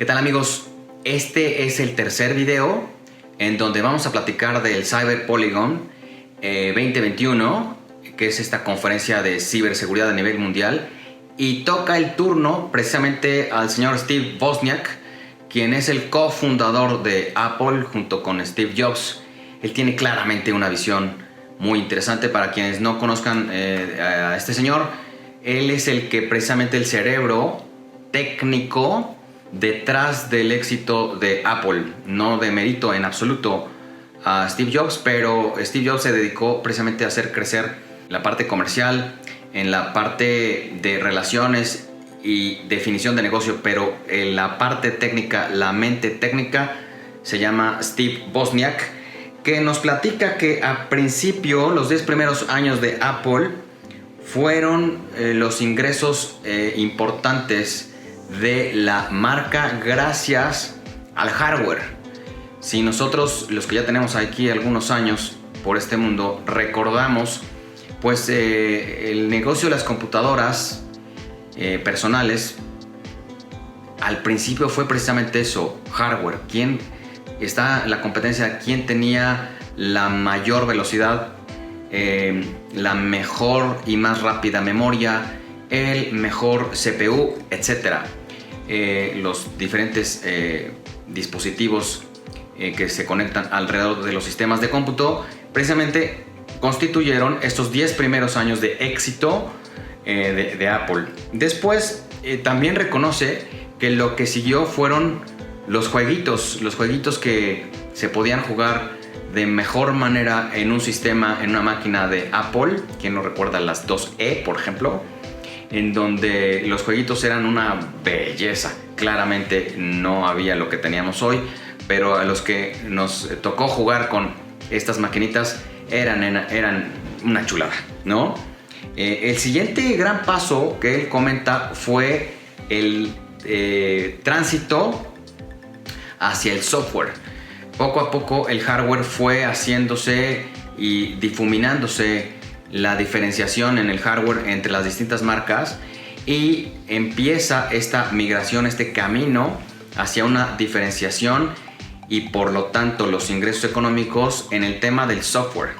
¿Qué tal, amigos? Este es el tercer video en donde vamos a platicar del Cyber Polygon 2021, que es esta conferencia de ciberseguridad a nivel mundial, y toca el turno precisamente al señor Steve Wozniak, quien es el cofundador de Apple junto con Steve Jobs. Él tiene claramente una visión muy interesante. Para quienes no conozcan a este señor, él es el que precisamente el cerebro técnico detrás del éxito de Apple. No demerito en absoluto a Steve Jobs, pero Steve Jobs se dedicó precisamente a hacer crecer la parte comercial, en la parte de relaciones y definición de negocio, pero en la parte técnica, la mente técnica, se llama Steve Wozniak, que nos platica que a principio, los 10 primeros años de Apple, fueron los ingresos importantes de la marca gracias al hardware. Si nosotros, los que ya tenemos aquí algunos años por este mundo, recordamos, pues el negocio de las computadoras personales al principio fue precisamente eso, hardware. ¿Quién está la competencia? ¿Quién tenía la mayor velocidad, la mejor y más rápida memoria, el mejor CPU, etcétera? Los diferentes dispositivos que se conectan alrededor de los sistemas de cómputo precisamente constituyeron estos 10 primeros años de éxito de Apple. Después también reconoce que lo que siguió fueron los jueguitos que se podían jugar de mejor manera en un sistema, en una máquina de Apple. ¿Quién no recuerda las 2E, por ejemplo? En donde los jueguitos eran una belleza. Claramente no había lo que teníamos hoy, pero a los que nos tocó jugar con estas maquinitas eran una chulada, ¿no? El siguiente gran paso que él comenta fue el tránsito hacia el software. Poco a poco el hardware fue haciéndose y difuminándose la diferenciación en el hardware entre las distintas marcas, y empieza esta migración, este camino hacia una diferenciación y por lo tanto los ingresos económicos en el tema del software.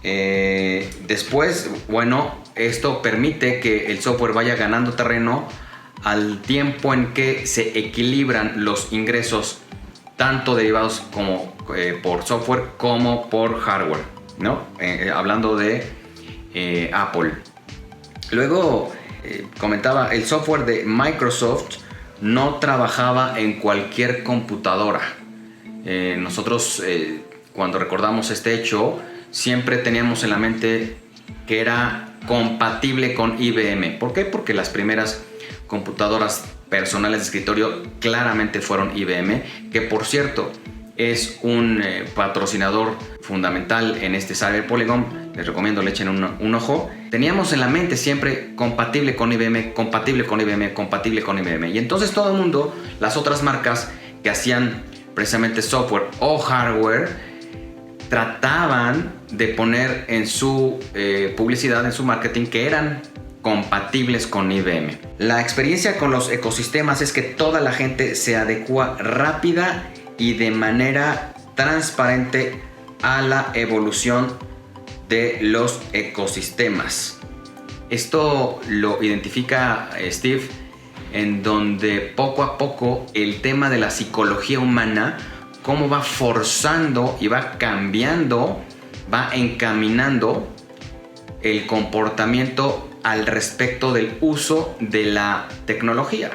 Después, bueno, esto permite que el software vaya ganando terreno al tiempo en que se equilibran los ingresos tanto derivados como por software como por hardware, ¿no? Hablando de Apple. Luego comentaba, el software de Microsoft no trabajaba en cualquier computadora. Nosotros cuando recordamos este hecho siempre teníamos en la mente que era compatible con IBM. ¿Por qué? Porque las primeras computadoras personales de escritorio claramente fueron IBM, que por cierto es un patrocinador fundamental en este Cyber Polygon. Les recomiendo le echen un ojo. Teníamos en la mente siempre compatible con IBM, compatible con IBM, compatible con IBM. Y entonces todo el mundo, las otras marcas que hacían precisamente software o hardware, trataban de poner en su publicidad, en su marketing, que eran compatibles con IBM. La experiencia con los ecosistemas es que toda la gente se adecua rápida y de manera transparente a la evolución de los ecosistemas. Esto lo identifica Steve, en donde poco a poco el tema de la psicología humana, cómo va forzando y va cambiando, va encaminando el comportamiento al respecto del uso de la tecnología.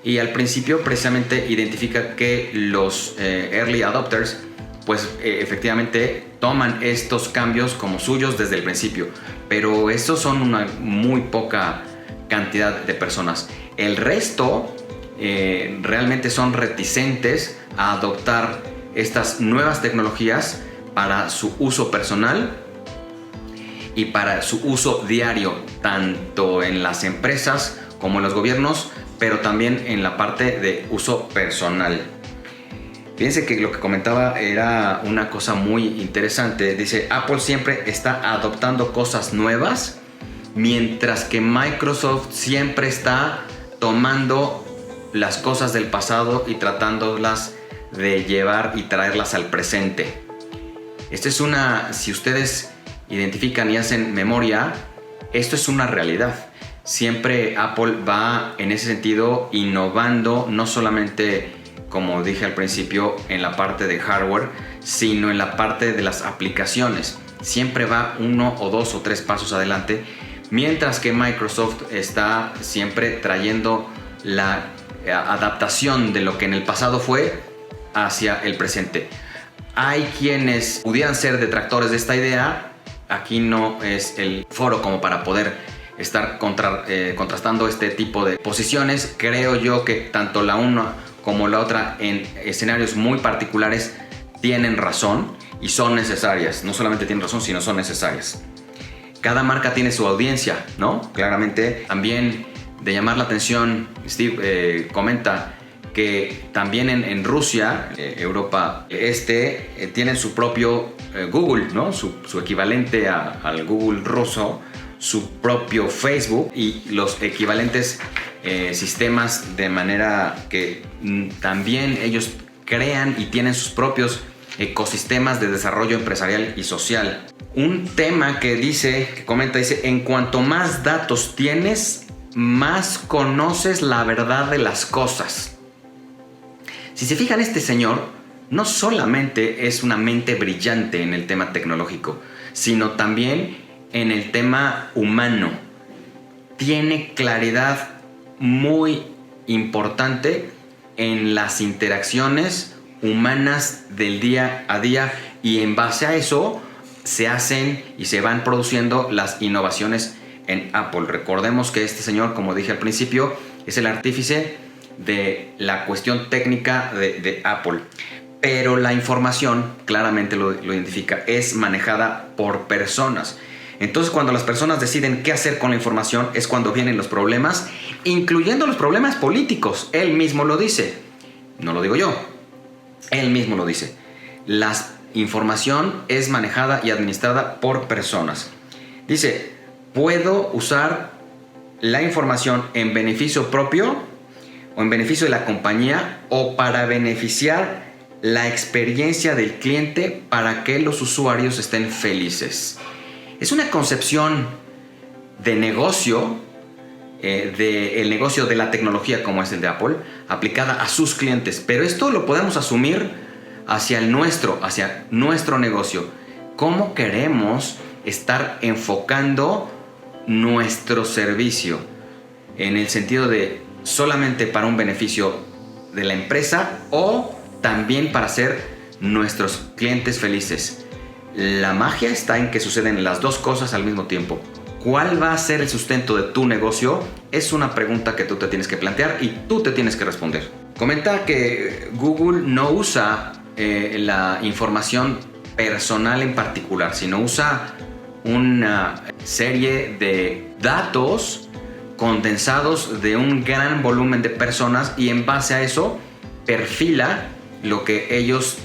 Y al principio precisamente identifica que los early adopters pues efectivamente toman estos cambios como suyos desde el principio, pero estos son una muy poca cantidad de personas. El resto realmente son reticentes a adoptar estas nuevas tecnologías para su uso personal y para su uso diario, tanto en las empresas como en los gobiernos, pero también en la parte de uso personal. Fíjense que lo que comentaba era una cosa muy interesante. Dice, Apple siempre está adoptando cosas nuevas, mientras que Microsoft siempre está tomando las cosas del pasado y tratándolas de llevar y traerlas al presente. Esto es si ustedes identifican y hacen memoria, esto es una realidad. Siempre Apple va en ese sentido innovando, no solamente, como dije al principio, en la parte de hardware, sino en la parte de las aplicaciones. Siempre va 1 o 2 o 3 pasos adelante, mientras que Microsoft está siempre trayendo la adaptación de lo que en el pasado fue hacia el presente. Hay quienes pudieran ser detractores de esta idea. Aquí no es el foro como para poder estar contrastando este tipo de posiciones. Creo yo que tanto la una como la otra, en escenarios muy particulares, tienen razón y son necesarias. No solamente tienen razón, sino son necesarias. Cada marca tiene su audiencia, ¿no? Claramente. También de llamar la atención, Steve comenta que también en Rusia, Europa tienen su propio Google, ¿no? Su equivalente al Google ruso, su propio Facebook y los equivalentes sistemas, de manera que también ellos crean y tienen sus propios ecosistemas de desarrollo empresarial y social. Un tema que comenta, en cuanto más datos tienes, más conoces la verdad de las cosas. Si se fijan, este señor no solamente es una mente brillante en el tema tecnológico, sino también en el tema humano. Tiene claridad muy importante en las interacciones humanas del día a día, y en base a eso se hacen y se van produciendo las innovaciones en Apple. Recordemos que este señor, como dije al principio, es el artífice de la cuestión técnica de Apple, pero la información, claramente lo identifica, es manejada por personas. Entonces, cuando las personas deciden qué hacer con la información, es cuando vienen los problemas, incluyendo los problemas políticos. Él mismo lo dice, no lo digo yo, él mismo lo dice. La información es manejada y administrada por personas. Dice, puedo usar la información en beneficio propio o en beneficio de la compañía, o para beneficiar la experiencia del cliente para que los usuarios estén felices. Es una concepción de negocio, del negocio de la tecnología como es el de Apple, aplicada a sus clientes. Pero esto lo podemos asumir hacia nuestro negocio. ¿Cómo queremos estar enfocando nuestro servicio? En el sentido de solamente para un beneficio de la empresa, o también para hacer nuestros clientes felices. La magia está en que suceden las dos cosas al mismo tiempo. ¿Cuál va a ser el sustento de tu negocio? Es una pregunta que tú te tienes que plantear y tú te tienes que responder. Comenta que Google no usa la información personal en particular, sino usa una serie de datos condensados de un gran volumen de personas, y en base a eso perfila lo que ellos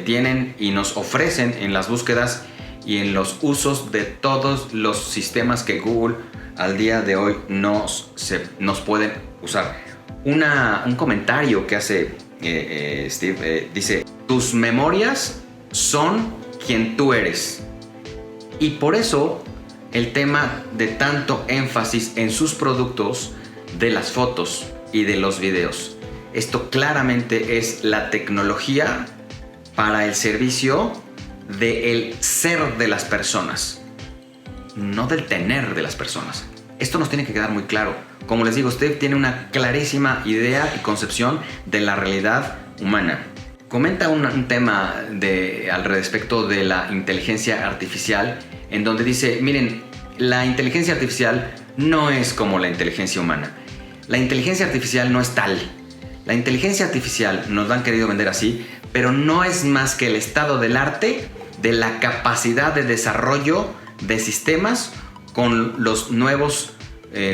tienen y nos ofrecen en las búsquedas y en los usos de todos los sistemas que Google al día de hoy nos pueden usar. Un comentario que hace Steve dice: tus memorias son quien tú eres, y por eso el tema de tanto énfasis en sus productos, de las fotos y de los videos. Esto claramente es la tecnología para el servicio del ser de las personas, no del tener de las personas. Esto nos tiene que quedar muy claro. Como les digo, usted tiene una clarísima idea y concepción de la realidad humana. Comenta un tema al respecto de la inteligencia artificial, en donde dice, miren, la inteligencia artificial no es como la inteligencia humana. La inteligencia artificial no es tal. La inteligencia artificial nos la han querido vender así, pero no es más que el estado del arte de la capacidad de desarrollo de sistemas con los nuevos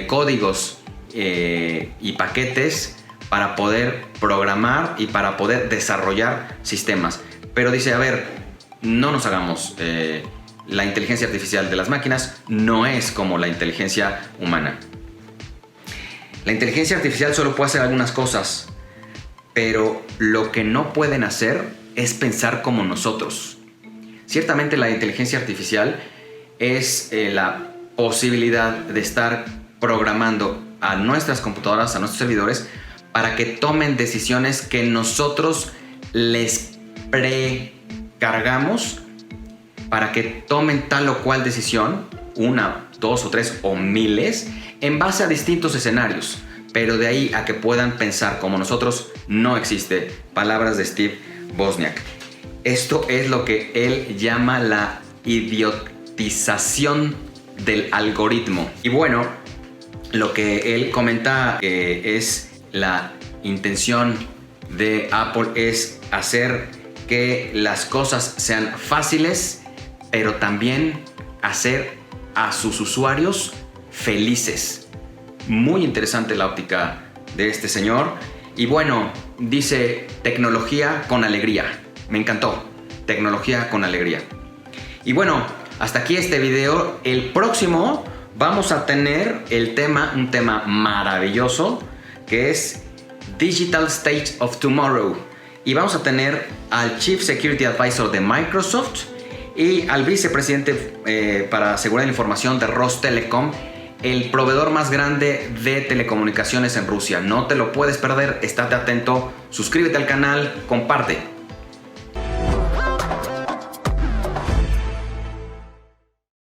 códigos y paquetes para poder programar y para poder desarrollar sistemas. Pero dice, a ver, no nos hagamos... la inteligencia artificial de las máquinas no es como la inteligencia humana. La inteligencia artificial solo puede hacer algunas cosas, pero lo que no pueden hacer es pensar como nosotros. Ciertamente la inteligencia artificial es la posibilidad de estar programando a nuestras computadoras, a nuestros servidores, para que tomen decisiones que nosotros les precargamos para que tomen tal o cual decisión, una, dos o tres o miles, en base a distintos escenarios. Pero de ahí a que puedan pensar como nosotros, no existe. Palabras de Steve Wozniak. Esto es lo que él llama la idiotización del algoritmo. Y bueno, lo que él comenta que es la intención de Apple es hacer que las cosas sean fáciles, pero también hacer a sus usuarios felices. Muy interesante la óptica de este señor. Y bueno, dice tecnología con alegría. Me encantó. Tecnología con alegría. Y bueno, hasta aquí este video. El próximo vamos a tener un tema maravilloso, que es Digital State of Tomorrow. Y vamos a tener al Chief Security Advisor de Microsoft y al vicepresidente para seguridad de la información de Rostelecom, el proveedor más grande de telecomunicaciones en Rusia. No te lo puedes perder, estate atento, suscríbete al canal, comparte.